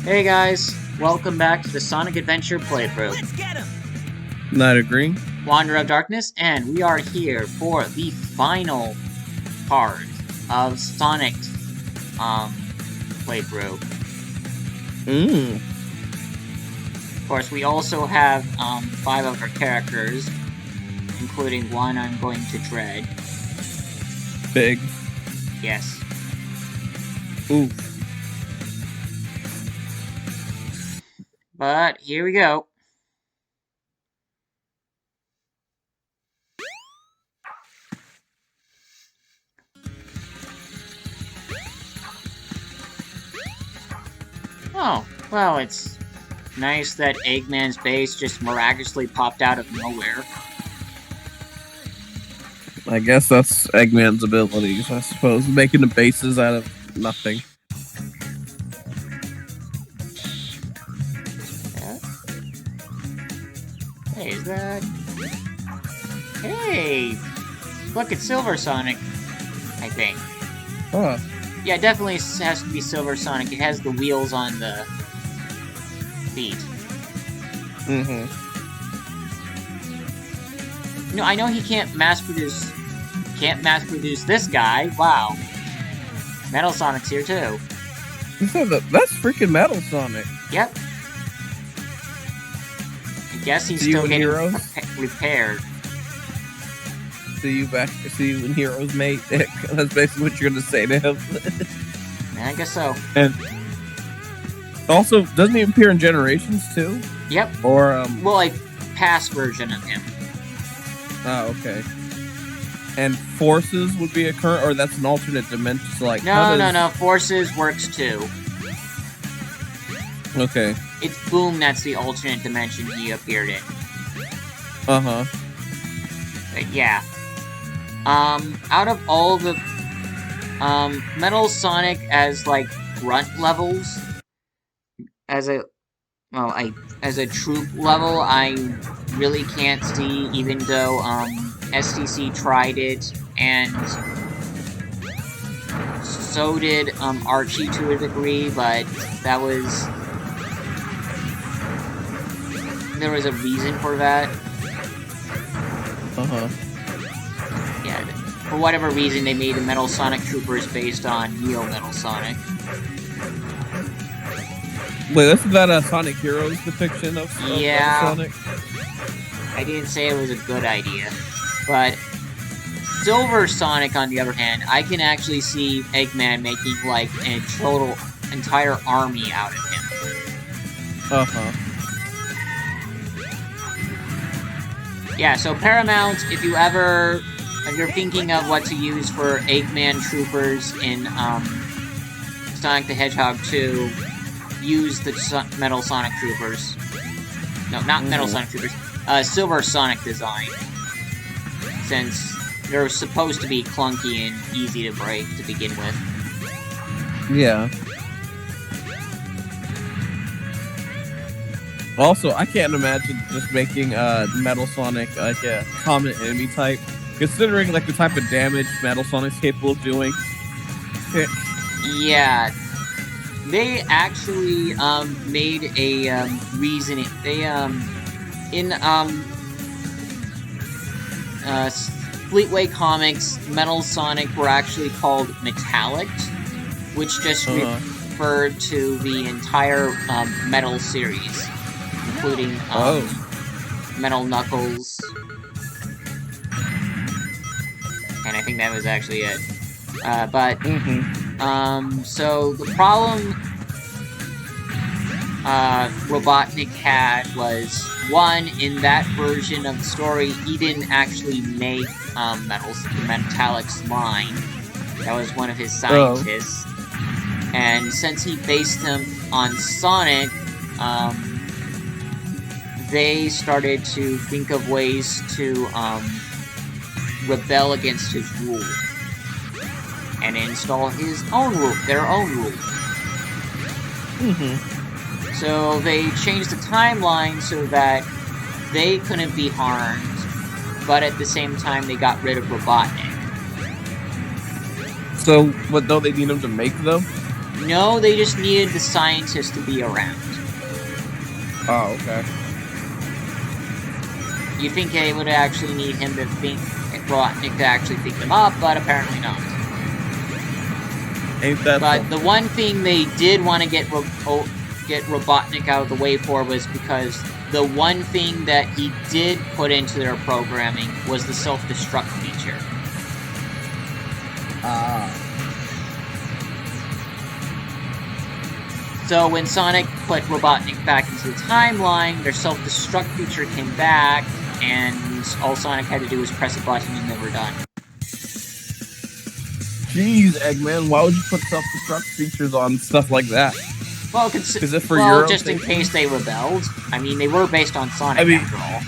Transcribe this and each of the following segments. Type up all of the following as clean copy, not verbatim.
Hey guys, welcome back to the Sonic Adventure playthrough. Not agree. Wanderer of Darkness, and we are here for the final part of Sonic playthrough. Of course, we also have 5 other characters, including one I'm going to dread. Big. Yes. Ooh. But here we go. Oh, well, it's nice that Eggman's base just miraculously popped out of nowhere. I guess that's Eggman's abilities, I suppose. Making the bases out of nothing. Yeah. Hey, is that... Hey! Look, it's Silver Sonic, I think. Huh. Yeah, it definitely has to be Silver Sonic. It has the wheels on the feet. No, I know he can't mass produce this guy. Wow. Metal Sonic's here too. That's freaking Metal Sonic. Yep. I guess he's See you still in getting Heroes? repaired. See you in Heroes, mate. That's basically what you're gonna say to him. Yeah, I guess so. And also, doesn't he appear in Generations too? Yep. Or Well, a past version of him. Oh, okay. And Forces would be a current, or that's an alternate dimension. So like, No. Forces works too. Okay. It's Boom that's the alternate dimension he appeared in. Uh-huh. But yeah. Out of all the Metal Sonic as like grunt levels, as a troop level, I really can't see, even though STC tried it, and so did Archie to a degree, but there was a reason for that. Uh-huh. Yeah, for whatever reason, they made the Metal Sonic Troopers based on Neo Metal Sonic. Wait, isn't that a Sonic Heroes depiction of Yeah. Sonic? I didn't say it was a good idea, but Silver Sonic, on the other hand, I can actually see Eggman making like a total entire army out of him. Uh-huh. Yeah, so Paramount, if you're thinking of what to use for Eggman Troopers in Sonic the Hedgehog 2, use the Metal Sonic Troopers. No, not Metal Sonic Troopers. Silver Sonic design. Since they're supposed to be clunky and easy to break to begin with. Yeah. Also, I can't imagine just making Metal Sonic like a common enemy type, considering like the type of damage Metal Sonic's capable of doing. Yeah, they actually made a reasoning. They in Fleetway Comics, Metal Sonic were actually called Metallic, which just referred to the entire Metal series, including Metal Knuckles, and I think that was actually it. So the problem Robotnik had was, one, in that version of the story, he didn't actually make the Metallic's line. That was one of his scientists. And since he based him on Sonic, they started to think of ways to rebel against his rule and install their own rule. So they changed the timeline so that they couldn't be harmed, but at the same time they got rid of Robotnik. So, what don't they need him to make them? No, they just needed the scientists to be around. Oh, okay. You think they would actually need him to think, Robotnik to actually think them up, but apparently not. Ain't that But something? the one thing they did want to get Robotnik out of the way for was because the one thing that he did put into their programming was the self-destruct feature. So when Sonic put Robotnik back into the timeline, their self-destruct feature came back, and all Sonic had to do was press a button and they were done. Jeez, Eggman, why would you put self-destruct features on stuff like that? Well, is it for your just in case they rebelled. I mean, they were based on Sonic after all.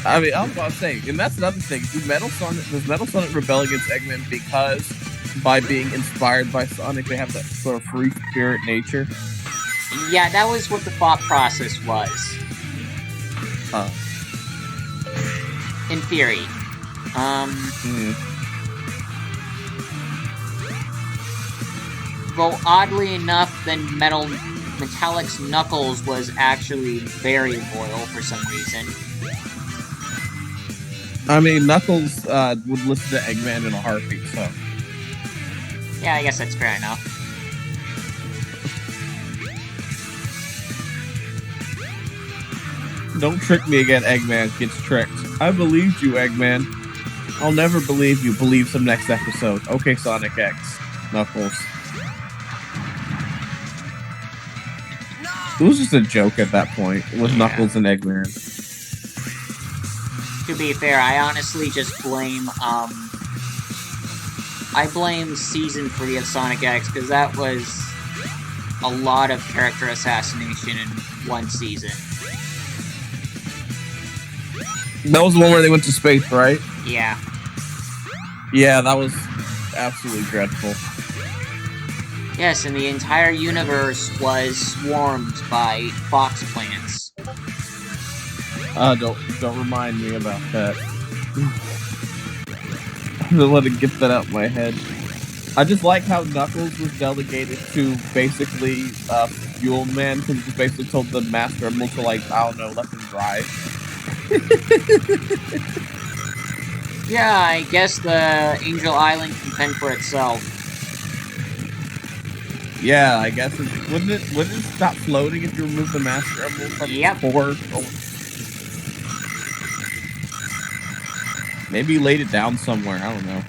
I was about to say, and that's another thing. Does Metal Sonic rebel against Eggman because by being inspired by Sonic, they have that sort of free spirit nature? Yeah, that was what the thought process was. In theory. Though oddly enough, then Metallic's Knuckles was actually very loyal for some reason. I mean, Knuckles would listen to Eggman in a heartbeat, so... Yeah, I guess that's fair enough. Don't trick me again, Eggman gets tricked. I believed you, Eggman. I'll never believe you. Believe some next episode. Okay, Sonic X. Knuckles. It was just a joke at that point with Knuckles and Eggman. To be fair, I honestly just blame, I blame Season 3 of Sonic X, because that was a lot of character assassination in one season. That was the one where they went to space, right? Yeah. Yeah, that was absolutely dreadful. Yes, and the entire universe was swarmed by fox plants. Don't remind me about that. I'm gonna let it get that out of my head. I just like how Knuckles was delegated to basically Fuel Man, because he just basically told the Master Emerald to, like, I don't know, let him drive. Yeah, I guess the Angel Island can fend for itself. Yeah, I guess wouldn't it stop floating if you remove the Master Emerald from its core? Maybe you laid it down somewhere, I don't know.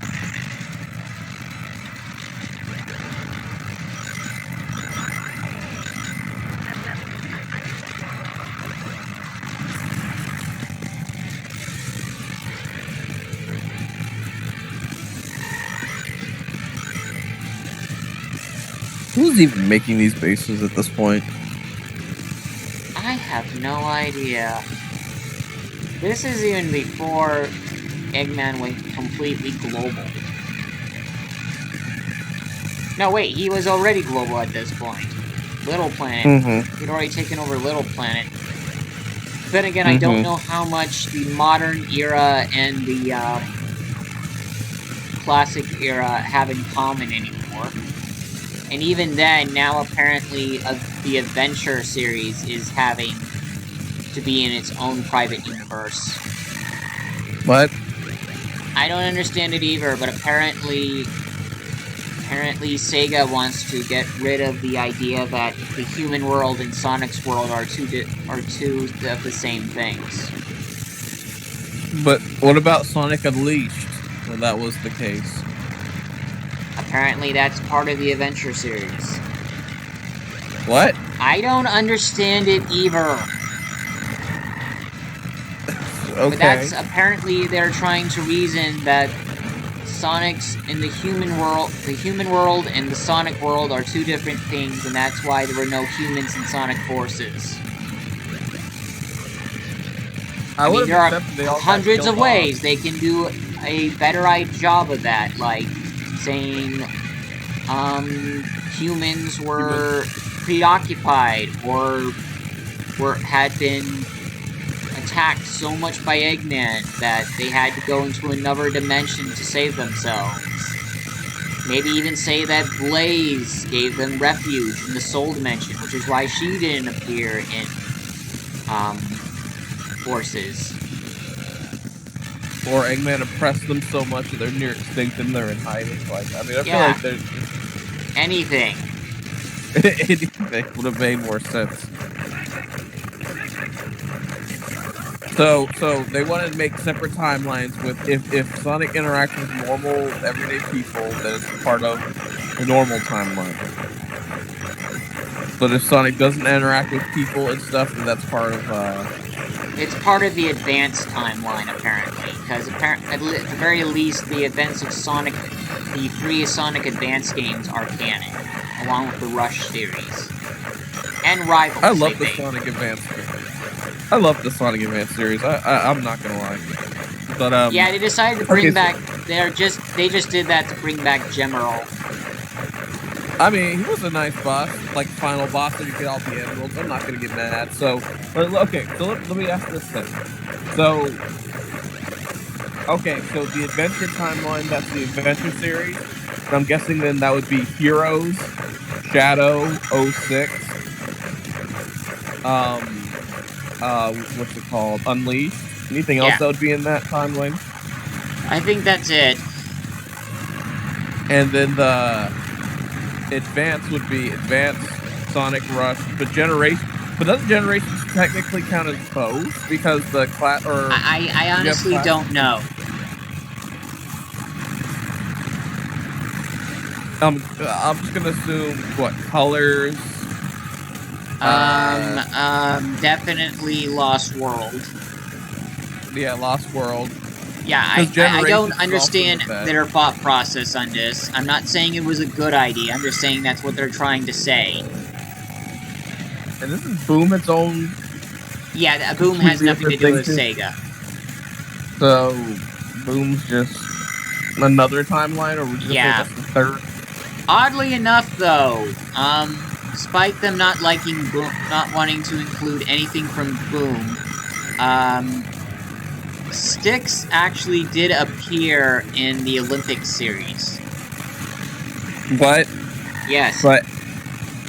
Who's even making these bases at this point? I have no idea. This is even before Eggman went completely global. No, wait, he was already global at this point. Little Planet. He'd already taken over Little Planet. Then again, I don't know how much the modern era and the classic era have in common anymore. And even then, now apparently the Adventure series is having to be in its own private universe. What? I don't understand it either, but apparently Sega wants to get rid of the idea that the human world and Sonic's world are two of the same things. But what about Sonic Unleashed? Well, that was the case. Apparently that's part of the Adventure series. What? I don't understand it either. Okay. But that's apparently they're trying to reason that Sonic's in the human world and the Sonic world are two different things, and that's why there were no humans in Sonic Forces. I mean, there are hundreds of ways they can do a better job of that, like saying humans were preoccupied or had been attacked so much by Eggman that they had to go into another dimension to save themselves. Maybe even say that Blaze gave them refuge in the Soul Dimension, which is why she didn't appear in Forces. Or Eggman oppressed them so much that they're near extinct and they're in hiding. Like, I mean, I feel Yeah. like there's Anything. anything would have made more sense. So they wanted to make separate timelines with if Sonic interacts with normal everyday people, then it's part of the normal timeline. But if Sonic doesn't interact with people and stuff, then that's part of It's part of the advanced timeline, apparently, because at the very least, the events of Sonic, the 3 Sonic Advance games are canon, along with the Rush series and Rivals. I love the Sonic Advance. I love the Sonic Advance series. I'm not gonna lie, but yeah, they decided to bring back. They just did that to bring back Gemerald. I mean, he was a nice boss, like final boss that you get all the emeralds. I'm not gonna get mad. So, okay, so let me ask this thing. So, okay, so the adventure timeline, that's the adventure series. And I'm guessing then that would be Heroes, Shadow, 06. What's it called? Unleashed. Anything else that would be in that timeline? I think that's it. And then the Advance would be Advance, Sonic Rush, but doesn't Generations technically count as both? Because the class, or I honestly don't know. I'm just gonna assume what colors. Definitely Lost World. Yeah, Lost World. Yeah, I don't understand their thought process on this. I'm not saying it was a good idea. I'm just saying that's what they're trying to say. And this is Boom its own. Yeah, Boom has nothing to do with Sega. So, Boom's just another timeline, or would you say that's the third? Oddly enough, though, despite them not liking Boom, not wanting to include anything from Boom, Styx actually did appear in the Olympic series. What? Yes. But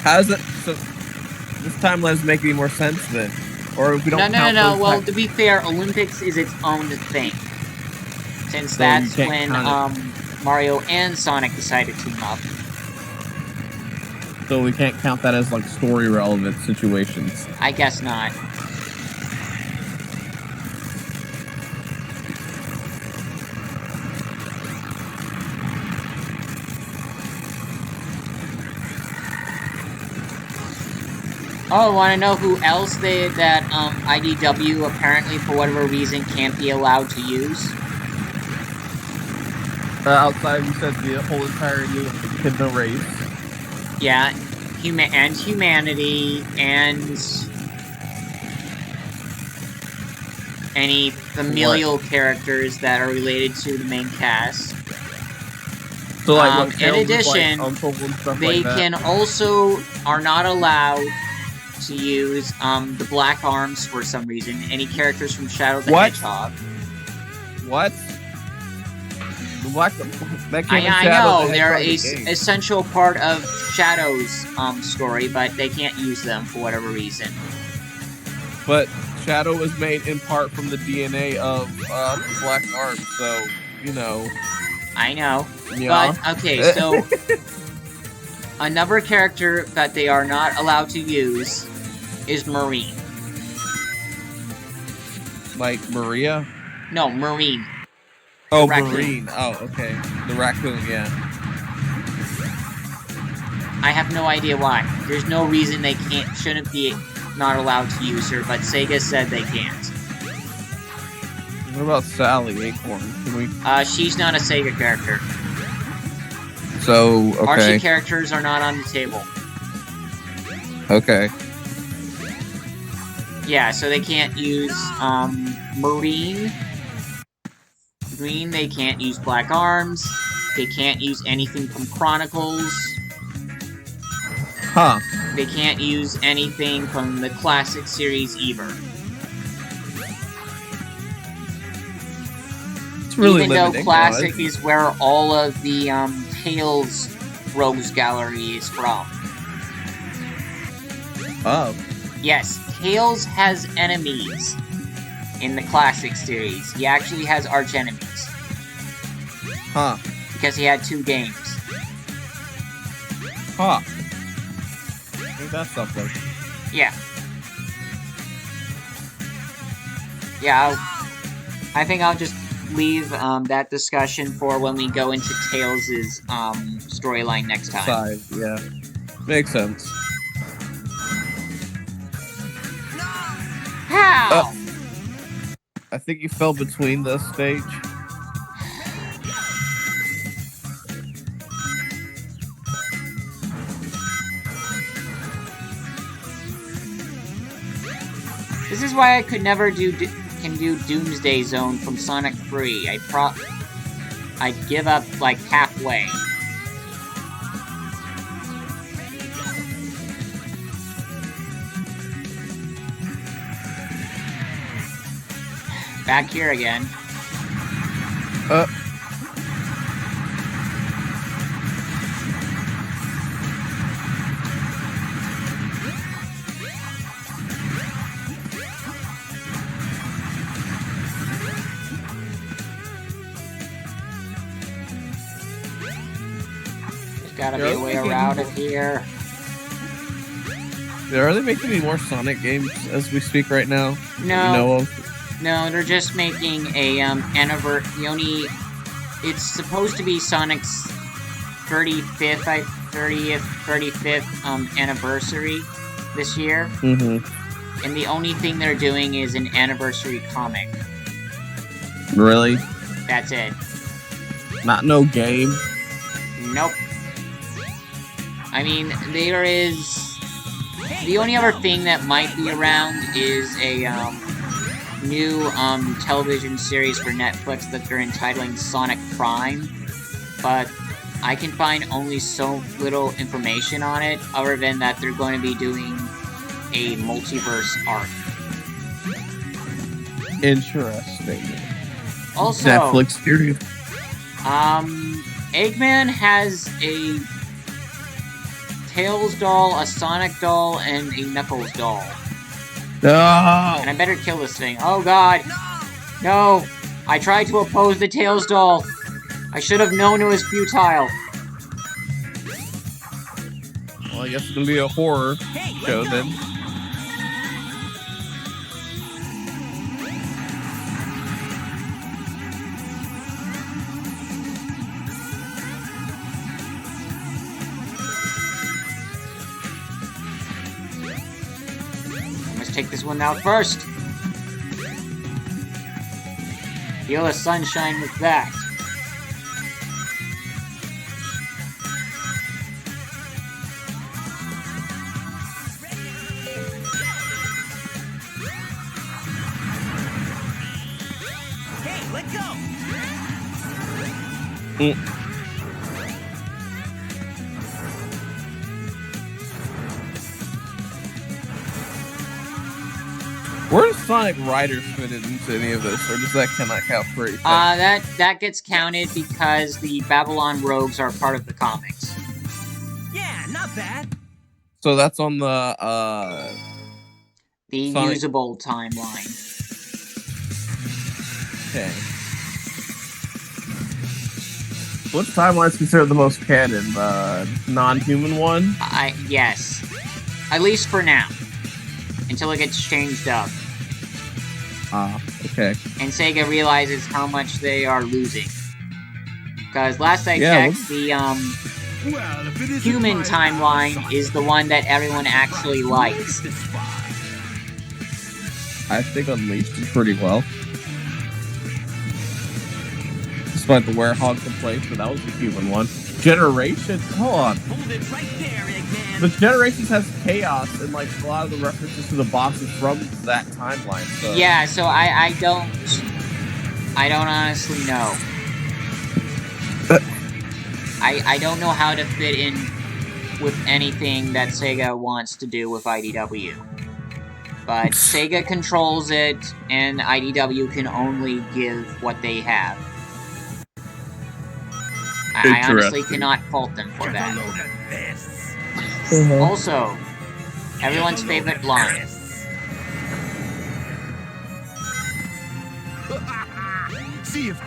how does it? So this timeline is making more sense then, or if we don't? No. Well, to be fair, Olympics is its own thing, since that's when Mario and Sonic decided to team up. So we can't count that as like story relevant situations. I guess not. Oh, want to know who else that IDW apparently for whatever reason can't be allowed to use? Outside, you said the whole entirety of the Echidna race. Yeah, humanity and any familial characters that are related to the main cast. So, like, in addition, they can also are not allowed to use the Black Arms for some reason. Any characters from Shadow the Hedgehog. What? The Black I know they're a essential part of Shadow's story, but they can't use them for whatever reason. But Shadow was made in part from the DNA of Black Arms, so you know. I know, yeah. But okay, so another character that they are not allowed to use is Marine. Like Maria? No, Marine. Oh, Marine. Oh, okay. The raccoon, yeah. I have no idea why. There's no reason they shouldn't be not allowed to use her, but Sega said they can't. What about Sally Acorn? Can we? She's not a Sega character. So, okay. Archie characters are not on the table. Okay. Yeah, so they can't use, Marine. Green, they can't use Black Arms. They can't use anything from Chronicles. Huh. They can't use anything from the classic series either. It's really even though classic is where all of the Tails Rogues Gallery is from. Oh. Yes, Tails has enemies in the classic series. He actually has arch enemies. Huh. Because he had 2 games. Huh. I think that's something. Yeah. Yeah, I think I'll just leave that discussion for when we go into Tails' storyline next time. Side, yeah. Makes sense. How? I think you fell between this stage. This is why I could never do Doomsday Zone from Sonic 3. I'd give up like halfway. Back here again. There's gotta be a way around it here. Are they making any more Sonic games as we speak right now? No. That you know of? No, they're just making a anniversary. It's supposed to be Sonic's 35th anniversary this year. Mm-hmm. And the only thing they're doing is an anniversary comic. Really? That's it. Not no game? Nope. I mean, there is... The only other thing that might be around is a new television series for Netflix that they're entitling Sonic Prime. But I can find only so little information on it, other than that they're going to be doing a multiverse arc. Interesting. Also, Netflix series. Eggman has a Tails doll, a Sonic doll, and a Knuckles doll. No! And I better kill this thing. Oh god! No! I tried to oppose the Tails doll! I should have known it was futile. Well, I guess it's gonna be a horror show then. Take this one out first. Feel the sunshine with that. Hey, let go. Where does Sonic Riders fit into any of this, or does that cannot count for anything? That gets counted because the Babylon Rogues are part of the comics. Yeah, not bad. So that's on the Sonic... usable timeline. Okay. Which timeline is considered the most canon? The non-human one? Yes. At least for now. Until it gets changed up. Okay. And Sega realizes how much they are losing. Because last I checked, the human timeline is the one that everyone actually likes. I think Unleashed did pretty well. Despite the Werehog complaints, but that was the human one. Generations? Hold on. Hold it right there, Eggman. The Generations has chaos and like a lot of the references to the bosses from that timeline. So. Yeah, so I don't honestly know. I don't know how to fit in with anything that Sega wants to do with IDW. But Sega controls it, and IDW can only give what they have. I honestly Interesting. cannot fault them for Get a that. load of this. Also, everyone's favorite line. See if.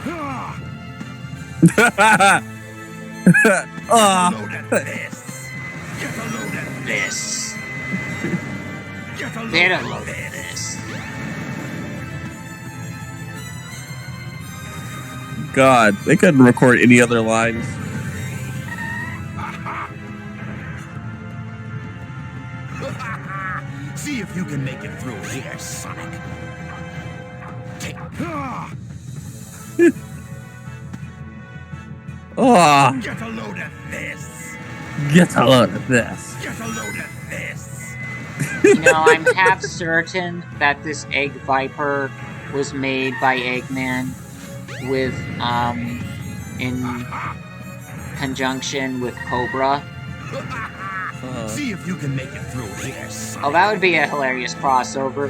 Get a Ah. load of this. Get a load of This. Get a load Get a of load of this. God, they couldn't record any other lines. See if you can make it through here, Sonic. Take. Ah, Get a load of this. get a load of this. Get a load of this. You know, I'm half certain that this Egg Viper was made by Eggman with, in conjunction with Cobra. See if you can make it through here, Sonic. Oh, that would be a hilarious crossover.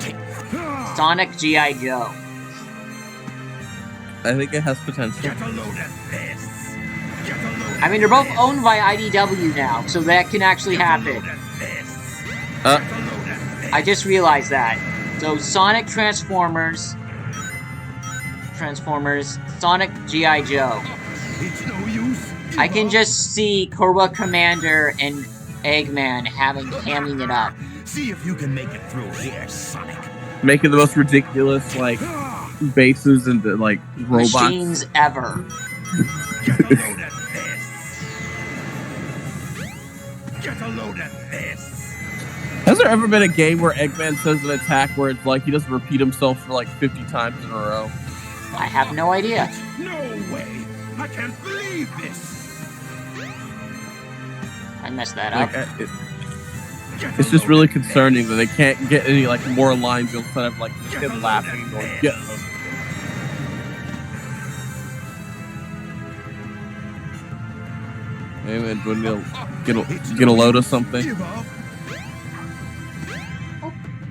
Sonic G.I. Joe. I think it has potential. Get a load of this. Get a load I mean, they're both owned by IDW now, so that can actually happen. I just realized that. So, Sonic Transformers, Sonic G.I. Joe. It's no use. I can just see Cobra Commander and Eggman hamming it up. See if you can make it through here, Sonic. Making the most ridiculous, like, bases and, like, robots. Machines ever. Get a load of this. Get a load of this. Has there ever been a game where Eggman says an attack where it's like he doesn't repeat himself for like 50 times in a row? I have no idea. No way. I can't believe this. I messed that up. Like, it's just really concerning that they can't get any like more lines instead of like just him laughing and going, "Get them." Hey man, do you get a load of something? Give up.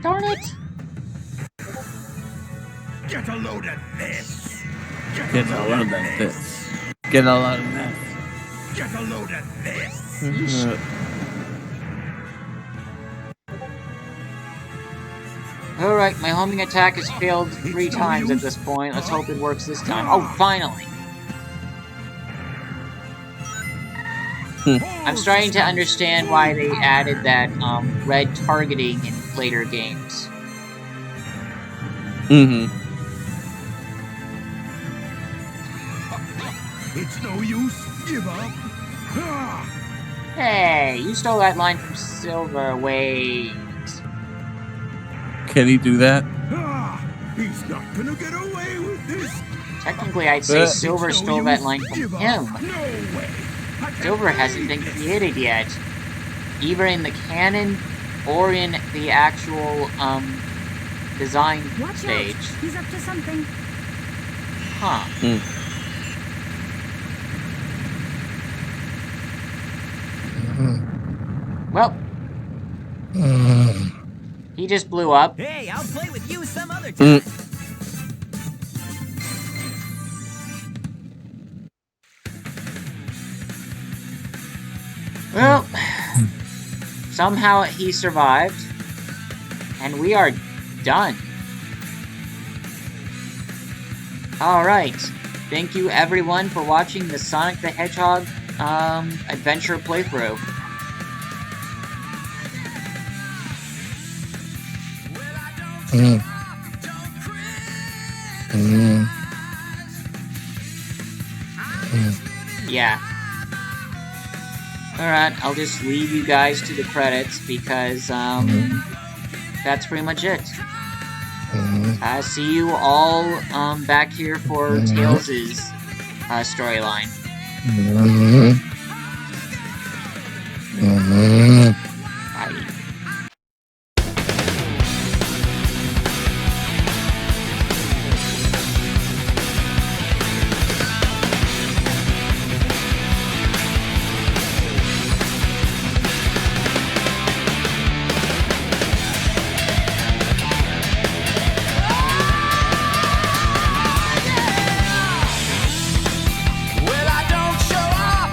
Darn it. Get a load of this. Get a load of this. Get a load of this. Get a load of this. Alright, my homing attack has failed 3 times at this point. Let's hope it works this time. Oh, finally! I'm starting to understand why they added that, red targeting in later games. Mm-hmm. It's no use. Give up. Hey, you stole that line from Silver. Wait. Can he do that? He's not gonna get away with this. Technically, I'd say It's Silver no stole use. that line from Give up. him. No way. I can't Silver hasn't been created yet. Either in the canon or in the actual, design Watch stage. out. He's up to something. Huh. Well. He just blew up. Hey, I'll play with you some other time. Well, somehow he survived, and we are done. Alright, thank you everyone for watching the Sonic the Hedgehog adventure playthrough. Yeah. Alright, I'll just leave you guys to the credits because, that's pretty much it. See you all, back here for Tails' storyline. Bye. Well, I don't show off.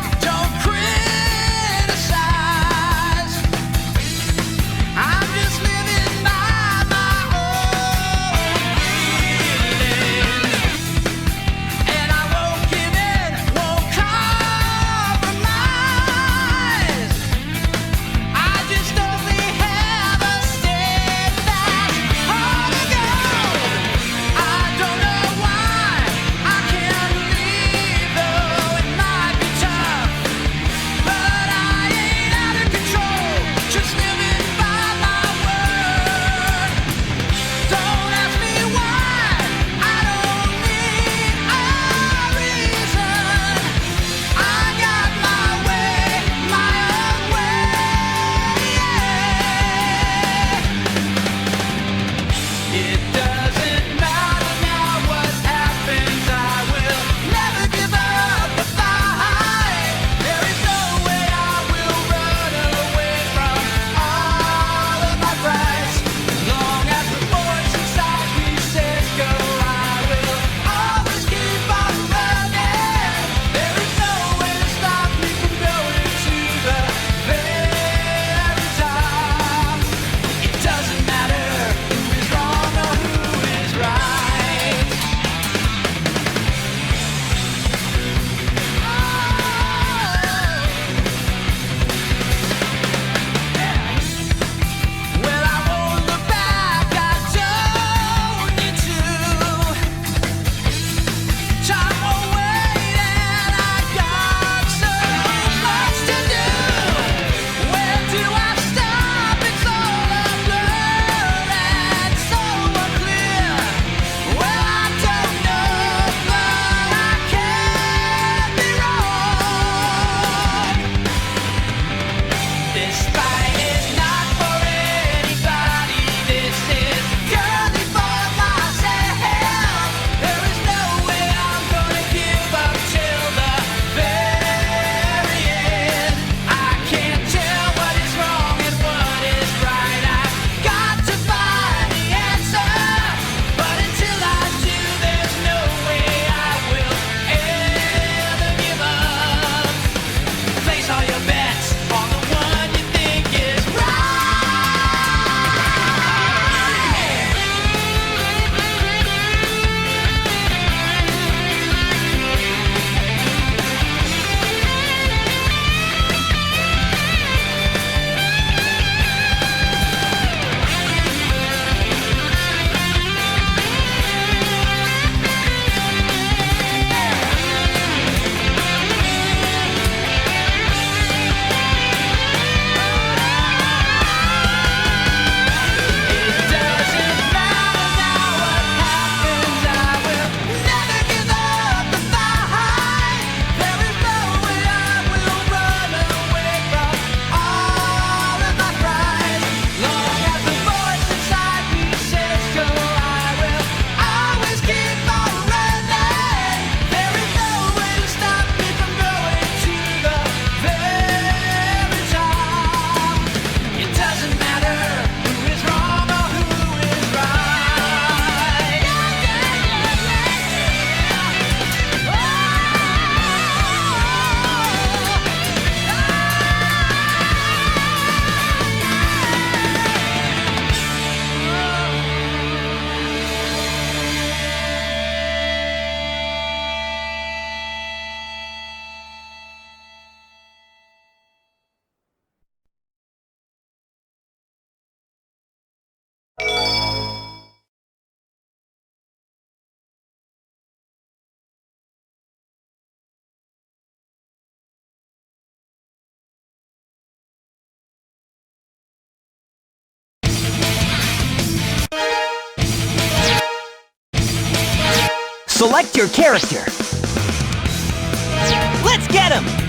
doesn't matter who is wrong or who is right. Select your character. Let's get him!